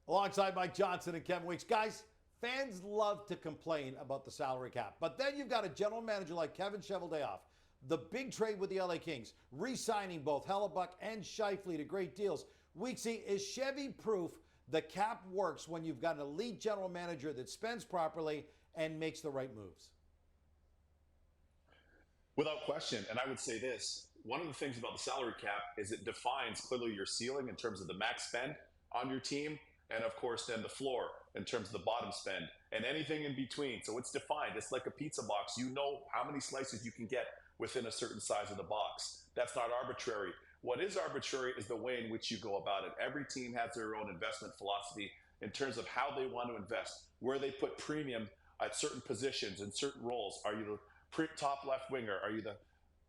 Alongside Mike Johnson and Kevin Weeks. Guys, fans love to complain about the salary cap, but then you've got a general manager like Kevin Cheveldayoff, the big trade with the LA Kings, re-signing both Hellebuck and Scheifele to great deals. Weeksy, is Chevy proof the cap works when you've got an elite general manager that spends properly and makes the right moves? Without question. And I would say this, one of the things about the salary cap is it defines clearly your ceiling in terms of the max spend on your team. And of course, then the floor in terms of the bottom spend and anything in between. So it's defined. It's like a pizza box. You know how many slices you can get within a certain size of the box. That's not arbitrary. What is arbitrary is the way in which you go about it. Every team has their own investment philosophy in terms of how they want to invest, where they put premium at certain positions and certain roles. Are you the top left winger? Are you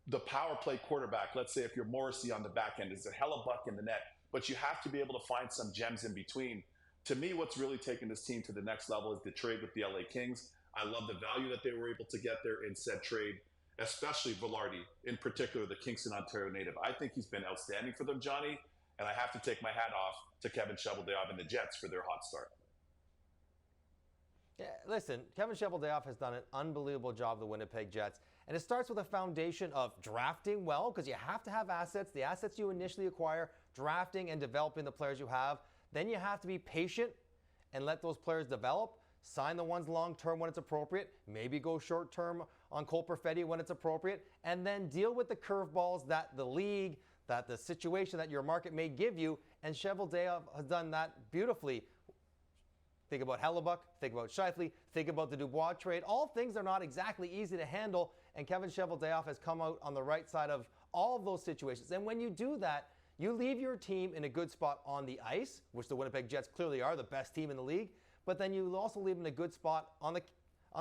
the power play quarterback? Let's say if you're Morrissey on the back end, is it Hellebuck in the net? But you have to be able to find some gems in between. To me, what's really taken this team to the next level is the trade with the LA Kings. I love the value that they were able to get there in said trade, especially Vilardi, in particular, the Kingston, Ontario native. I think he's been outstanding for them, Johnny, and I have to take my hat off to Kevin Cheveldayoff and the Jets for their hot start. Yeah, listen, Kevin Cheveldayoff has done an unbelievable job of the Winnipeg Jets. And it starts with a foundation of drafting well, because you have to have assets, the assets you initially acquire, drafting and developing the players you have. Then you have to be patient and let those players develop. Sign the ones long-term when it's appropriate. Maybe go short-term on Cole Perfetti when it's appropriate. And then deal with the curveballs that the league, that the situation that your market may give you. And Cheveldayoff has done that beautifully. Think about Hellebuck, think about Scheifele, think about the Dubois trade. All things that are not exactly easy to handle, and Kevin Cheveldayoff has come out on the right side of all of those situations. And when you do that, you leave your team in a good spot on the ice, which the Winnipeg Jets clearly are, the best team in the league, but then you also leave them in a good spot on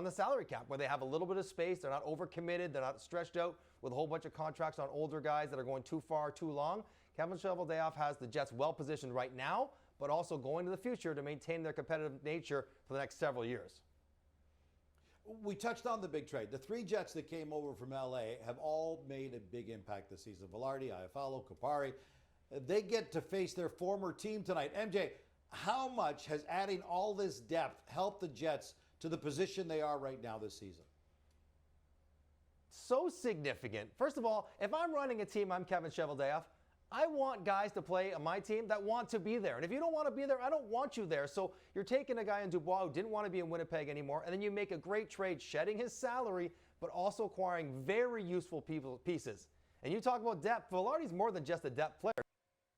the salary cap, where they have a little bit of space, they're not overcommitted, they're not stretched out with a whole bunch of contracts on older guys that are going too far, too long. Kevin Cheveldayoff has the Jets well positioned right now, but also going to the future to maintain their competitive nature for the next several years. We touched on the big trade. The three Jets that came over from LA have all made a big impact this season. Vilardi, Iafallo, Kupari. They get to face their former team tonight. MJ, how much has adding all this depth helped the Jets to the position they are right now this season? So significant. First of all, if I'm running a team, I'm Kevin Cheveldayoff, I want guys to play on my team that want to be there. And if you don't want to be there, I don't want you there. So you're taking a guy in Dubois who didn't want to be in Winnipeg anymore, and then you make a great trade shedding his salary, but also acquiring very useful pieces. And you talk about depth. Vilardi's more than just a depth player.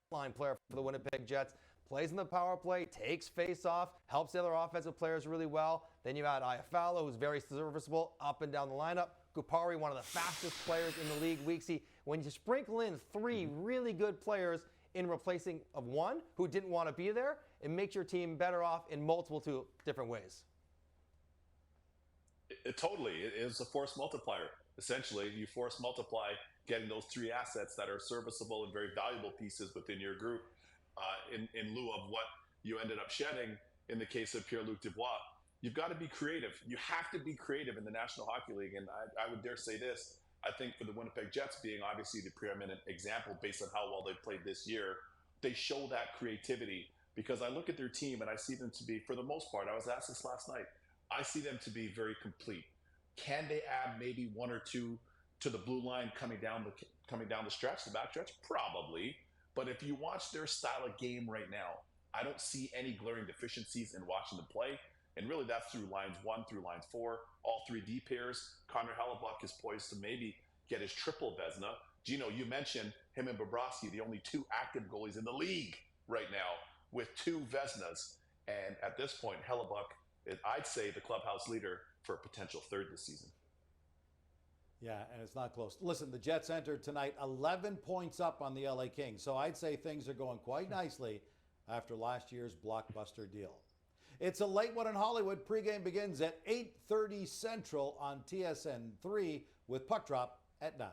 Line player for the Winnipeg Jets, plays in the power play, takes face-off, helps the other offensive players really well. Then you add Iafallo, who's very serviceable up and down the lineup. Kupari, one of the fastest players in the league. Weeksy, when you sprinkle in three really good players in replacing of one who didn't want to be there, it makes your team better off in multiple different ways. Totally. It is a force multiplier. Essentially, you force multiply getting those three assets that are serviceable and very valuable pieces within your group in lieu of what you ended up shedding in the case of Pierre-Luc Dubois. You've got to be creative. You have to be creative in the National Hockey League. And I would dare say this, I think for the Winnipeg Jets being obviously the preeminent example based on how well they played this year, they show that creativity because I look at their team and I see them to be, for the most part, I was asked this last night, I see them to be very complete. Can they add maybe one or two to the blue line coming down the stretch, the back stretch? Probably. But if you watch their style of game right now, I don't see any glaring deficiencies in watching them play. And really that's through lines 1 through lines 4, all 3 D pairs. Connor Hellebuck is poised to maybe get his triple Vezina. Gino, you mentioned him and Bobrovsky, the only 2 active goalies in the league right now with 2 Vezinas. And at this point, Hellebuck, I'd say the clubhouse leader for a potential 3rd this season. Yeah, and it's not close. Listen, the Jets entered tonight 11 points up on the LA Kings, so I'd say things are going quite nicely after last year's blockbuster deal. It's a late one in Hollywood. Pregame begins at 8:30 Central on TSN 3 with puck drop at 9.